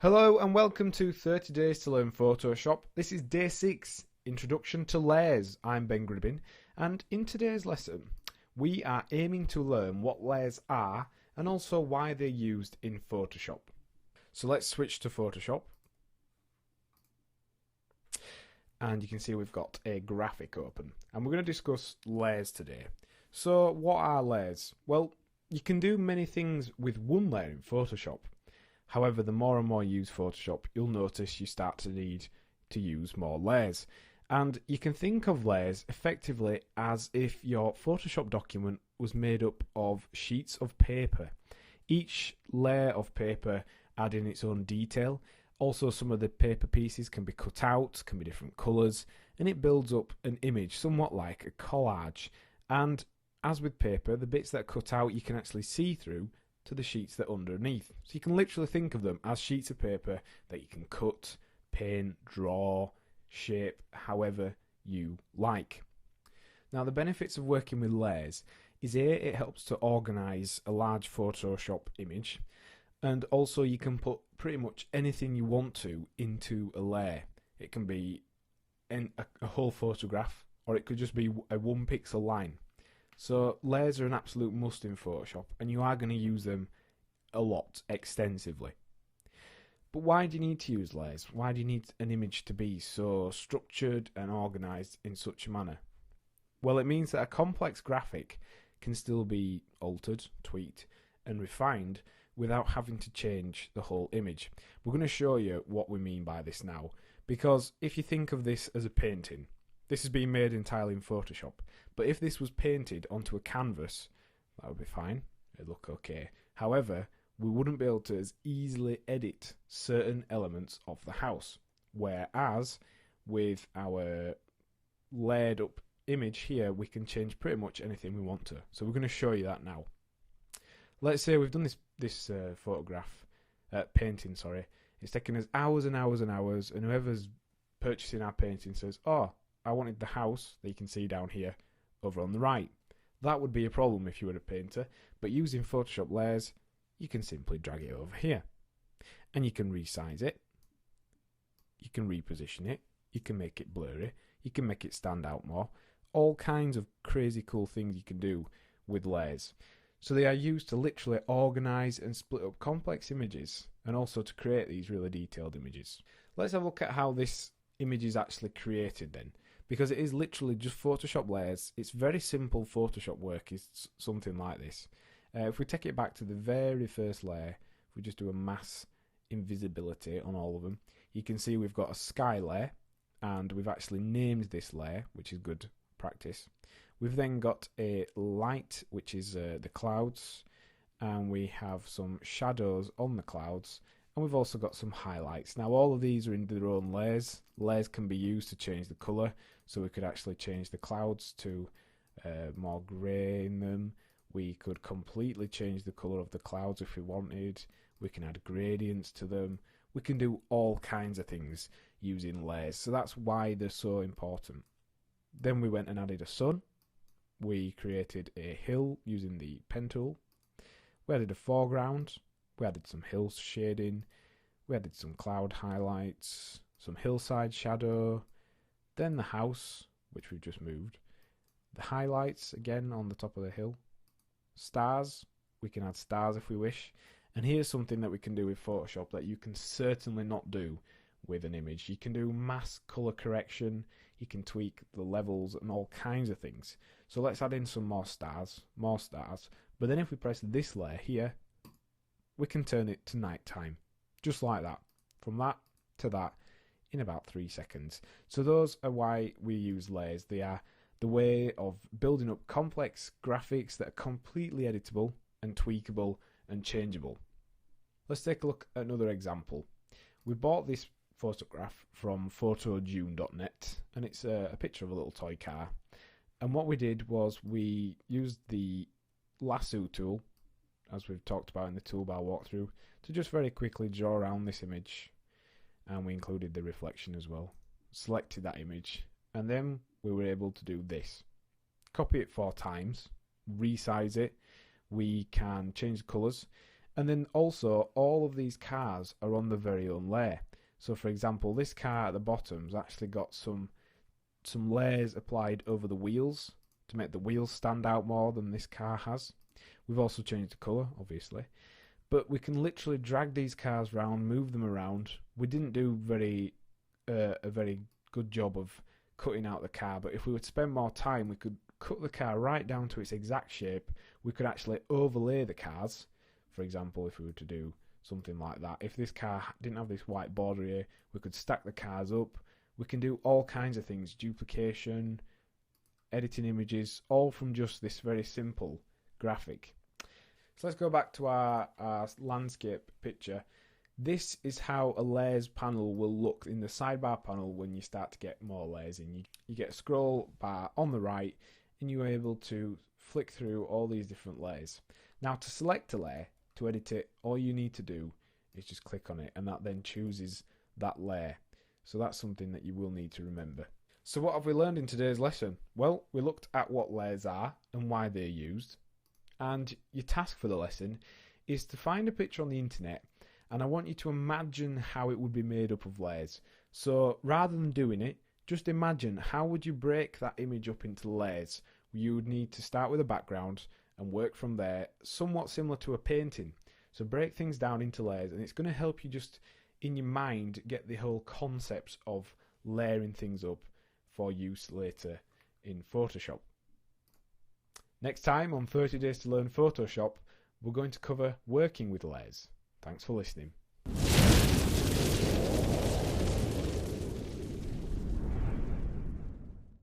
Hello and welcome to 30 Days to Learn Photoshop. This is Day 6, Introduction to Layers. I'm Ben Gribbin, and in today's lesson we are aiming to learn what layers are and also why they're used in Photoshop. So let's switch to Photoshop. And you can see we've got a graphic open, and we're going to discuss layers today. So what are layers? Well, you can do many things with one layer in Photoshop. However, the more and more you use Photoshop, you'll notice you start to need to use more layers. And you can think of layers effectively as if your Photoshop document was made up of sheets of paper. Each layer of paper adding its own detail. Also, some of the paper pieces can be cut out, can be different colours, and it builds up an image somewhat like a collage. And as with paper, the bits that are cut out you can actually see through to the sheets that are underneath. So you can literally think of them as sheets of paper that you can cut, paint, draw, shape, however you like. Now, the benefits of working with layers is it helps to organise a large Photoshop image, and also you can put pretty much anything you want to into a layer. It can be a whole photograph, or it could just be a 1 pixel line. So layers are an absolute must in Photoshop, and you are going to use them a lot, extensively. But why do you need to use layers? Why do you need an image to be so structured and organised in such a manner? Well, it means that a complex graphic can still be altered, tweaked and refined without having to change the whole image. We're going to show you what we mean by this now, because if you think of this as a painting, this is being made entirely in Photoshop, but if this was painted onto a canvas, that would be fine, it'd look okay. However, we wouldn't be able to as easily edit certain elements of the house, whereas with our layered up image here, we can change pretty much anything we want to. So we're going to show you that now. Let's say we've done this painting, it's taken us hours and hours and hours, and whoever's purchasing our painting says, oh, I wanted the house that you can see down here over on the right. That would be a problem if you were a painter, but using Photoshop layers, you can simply drag it over here. And you can resize it, you can reposition it, you can make it blurry, you can make it stand out more. All kinds of crazy cool things you can do with layers. So they are used to literally organise and split up complex images, and also to create these really detailed images. Let's have a look at how this image is actually created then, because it is literally just Photoshop layers. It's very simple Photoshop work is something like this. If we take it back to the very first layer, if we just do a mass invisibility on all of them, you can see we've got a sky layer, and we've actually named this layer, which is good practice. We've then got a light, which is the clouds, and we have some shadows on the clouds, and we've also got some highlights. Now all of these are in their own layers. Layers can be used to change the colour, so we could actually change the clouds to more grey in them. We could completely change the colour of the clouds if we wanted. We can add gradients to them. We can do all kinds of things using layers, so that's why they're so important. Then we went and added a sun. We created a hill using the pen tool. We added a foreground. We added some hill shading. We added some cloud highlights, some hillside shadow. Then the house, which we've just moved. The highlights again on the top of the hill. Stars. We can add stars if we wish. And here's something that we can do with Photoshop that you can certainly not do with an image. You can do mass color correction. You can tweak the levels and all kinds of things. So let's add in some more stars. But then if we press this layer here, we can turn it to nighttime. Just like that. From that to that in about 3 seconds. So those are why we use layers. They are the way of building up complex graphics that are completely editable and tweakable and changeable. Let's take a look at another example. We bought this photograph from photojune.net, and it's a picture of a little toy car. And what we did was we used the lasso tool, as we've talked about in the toolbar walkthrough, to just very quickly draw around this image, and we included the reflection as well. Selected that image, and then we were able to do this. Copy it 4 times, resize it. We can change the colours, And then also, all of these cars are on their very own layer. So for example, this car at the bottom's actually got some layers applied over the wheels to make the wheels stand out more than this car has. We've also changed the colour, obviously. But we can literally drag these cars around, move them around. We didn't do a very good job of cutting out the car, but if we would spend more time, we could cut the car right down to its exact shape. We could actually overlay the cars. For example, if we were to do something like that, if this car didn't have this white border here, we could stack the cars up. We can do all kinds of things, duplication, editing images, all from just this very simple graphic. So let's go back to our landscape picture. This is how a layers panel will look in the sidebar panel when you start to get more layers in. You get a scroll bar on the right, and you're able to flick through all these different layers. Now, to select a layer, to edit it, all you need to do is just click on it, and that then chooses that layer. So that's something that you will need to remember. So what have we learned in today's lesson? Well, we looked at what layers are and why they're used. And your task for the lesson is to find a picture on the internet, and I want you to imagine how it would be made up of layers. So rather than doing it, just imagine how would you break that image up into layers. You would need to start with a background and work from there, somewhat similar to a painting. So break things down into layers, and it's going to help you just in your mind get the whole concepts of layering things up for use later in Photoshop. Next time on 30 Days to Learn Photoshop, we're going to cover working with layers. Thanks for listening.